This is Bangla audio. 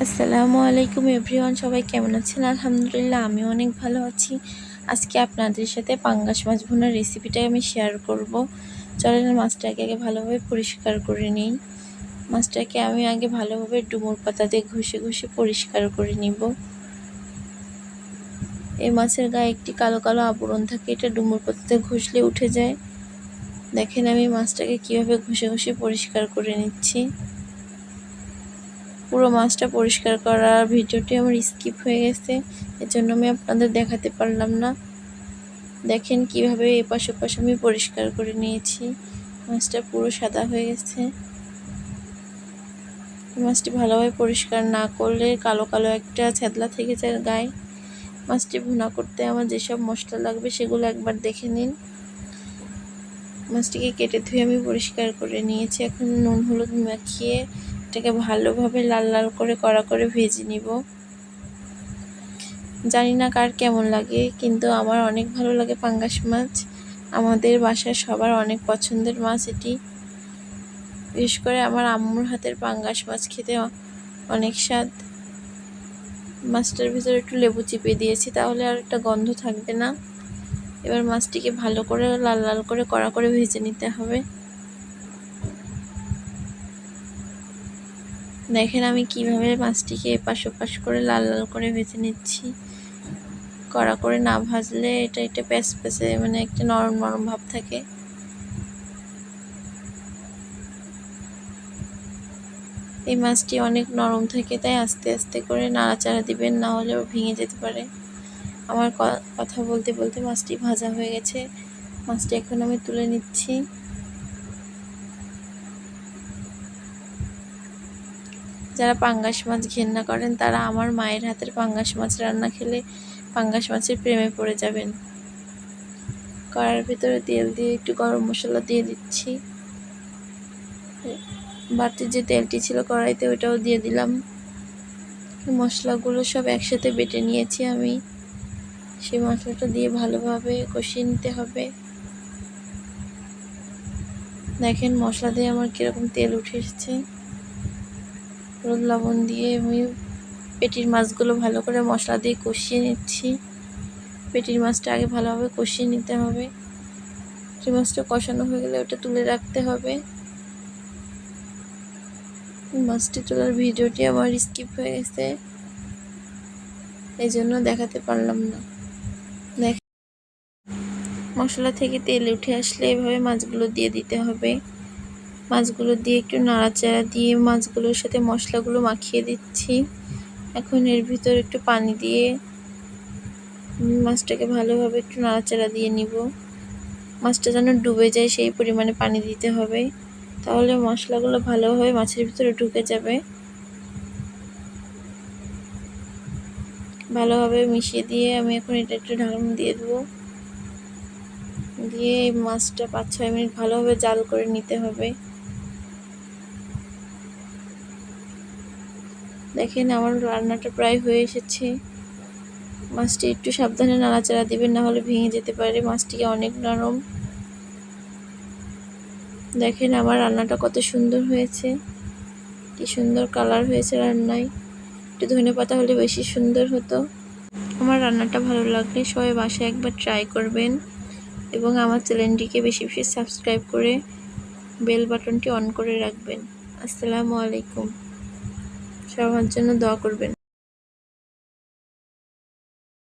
আসসালামু আলাইকুম এভরিওয়ান, সবাই কেমন আছেন? আলহামদুলিল্লাহ আমি অনেক ভালো আছি। আজকে আপনাদের সাথে পাঙ্গাস মাছ ভুনার রেসিপিটা আমি শেয়ার করব। চলেন মাছটাকে আগে ভালোভাবে পরিষ্কার করে নিই। মাছটাকে আমি আগে ভালোভাবে ডুমুর পাতা দিয়ে ঘষে ঘষে পরিষ্কার করে নিব। এই মাছের গায়ে একটি কালো কালো আবরণ থাকে, এটা ডুমুর পাতাতে ঘষলে উঠে যায়। দেখেন আমি মাছটাকে কিভাবে ঘষে ঘষে পরিষ্কার করে নিচ্ছি। পুরো মাছটা পরিষ্কার করার ভিডিওটি আমার স্কিপ হয়ে গেছে, এজন্য আমি আপনাদের দেখাতে পারলাম না। দেখেন কিভাবে এপাশ ওপাশ আমি পরিষ্কার করে নিয়েছি। মাছটা পুরো সাদা হয়ে গেছে। মাছটি ভালোভাবে পরিষ্কার না করলে কালো কালো একটা ছ্যাদলা থেকে যায় গায়ে। মাছটি ভুনা করতে আমার যেসব মশলা লাগবে সেগুলো একবার দেখে নিন। মাছটিকে কেটে ধুয়ে আমি পরিষ্কার করে নিয়েছি। এখন নুন হলুদ মাখিয়ে এটাকে ভালোভাবে লাল লাল করে কড়া করে ভেজে নিব। জানি না কার কেমন লাগে, কিন্তু আমার অনেক ভালো লাগে পাঙ্গাস মাছ। আমাদের বাসায় সবার অনেক পছন্দের মাছ এটি। বিশেষ করে আমার আম্মুর হাতের পাঙ্গাস মাছ খেতে অনেক স্বাদ। মাছটার ভিতরে একটু লেবু চিপে দিয়েছি, তাহলে আর একটা গন্ধ থাকবে না। এবার মাছটিকে ভালো করে লাল লাল করে কড়া করে ভেজে নিতে হবে। দেখেন আমি কিভাবে মাছটিকে এপাশ ওপাশ করে লাল লাল করে ভেজে নিচ্ছি। কড়া করে না ভাজলে এটা প্যাচপ্যাচে মানে একটা নরম নরম ভাব থাকে। এই মাছটি অনেক নরম থাকে, তাই আস্তে আস্তে করে নাড়াচাড়া দিবেন, না হলেও ভেঙে যেতে পারে। আমার কথা বলতে বলতে মাছটি ভাজা হয়ে গেছে। মাছটি এখন আমি তুলে নিচ্ছি। যারা পাঙ্গাস মাছ ঘেন্না করেন তারা আমার মায়ের হাতের পাঙ্গাস মাছ রান্না খেলে পাঙ্গাস মাছের প্রেমে পড়ে যাবেন। কড়ার ভিতরে তেল দিয়ে একটু গরম মশলা দিয়ে দিচ্ছি। বাড়তি যে তেলটি ছিল কড়াইতে ওইটাও দিয়ে দিলাম। মশলাগুলো সব একসাথে বেটে নিয়েছি আমি। সেই মশলাটা দিয়ে ভালোভাবে কষিয়ে নিতে হবে। দেখেন মশলা দিয়ে আমার কিরকম তেল উঠে এসেছে। হলুদ লবণ দিয়ে আমি পেটির মাছগুলো ভালো করে মশলা দিয়ে কষিয়ে নিচ্ছি। পেটির মাছটা আগে ভালোভাবে কষিয়ে নিতে হবে। পেটির মাছটা কষানো হয়ে গেলে ওটা তুলে রাখতে হবে। মাছটি তোলার ভিডিওটি আমার স্কিপ হয়ে গেছে, এই জন্য দেখাতে পারলাম না। মশলা থেকে তেল উঠে আসলে এভাবে মাছগুলো দিয়ে দিতে হবে। মাছগুলো দিয়ে একটু নাড়াচাড়া দিয়ে মাছগুলোর সাথে মশলাগুলো মাখিয়ে দিচ্ছি। এখন এর ভিতর একটু পানি দিয়ে মাছটাকে ভালোভাবে একটু নাড়াচাড়া দিয়ে নিব। মাছটা যেন ডুবে যায় সেই পরিমাণে পানি দিতে হবে, তাহলে মশলাগুলো ভালোভাবে মাছের ভিতরে ঢুকে যাবে। ভালোভাবে মিশিয়ে দিয়ে আমি এখন এটা একটু ঢাকনা দিয়ে দেবো। দিয়ে মাছটা 5-6 মিনিট ভালোভাবে জাল করে নিতে হবে। দেখেন আমার রান্নাটা প্রায় হয়ে এসেছে। মাছটি একটু সাবধানে নাড়াচাড়া দিবেন, না হলে ভেঙে যেতে পারে। মাছটি অনেক নরম। দেখেন আমার রান্নাটা কত সুন্দর হয়েছে, কি সুন্দর কালার হয়েছে রান্নায়। একটু ধনেপাতা হলে বেশি সুন্দর হতো। আমার রান্নাটা ভালো লাগলে সবাই বাসায় একবার ট্রাই করবেন এবং আমার চ্যানেলটিকে বেশি বেশি সাবস্ক্রাইব করে বেল বাটনটি অন করে রাখবেন। আসসালামু আলাইকুম। সবার জন্য দোয়া করবেন।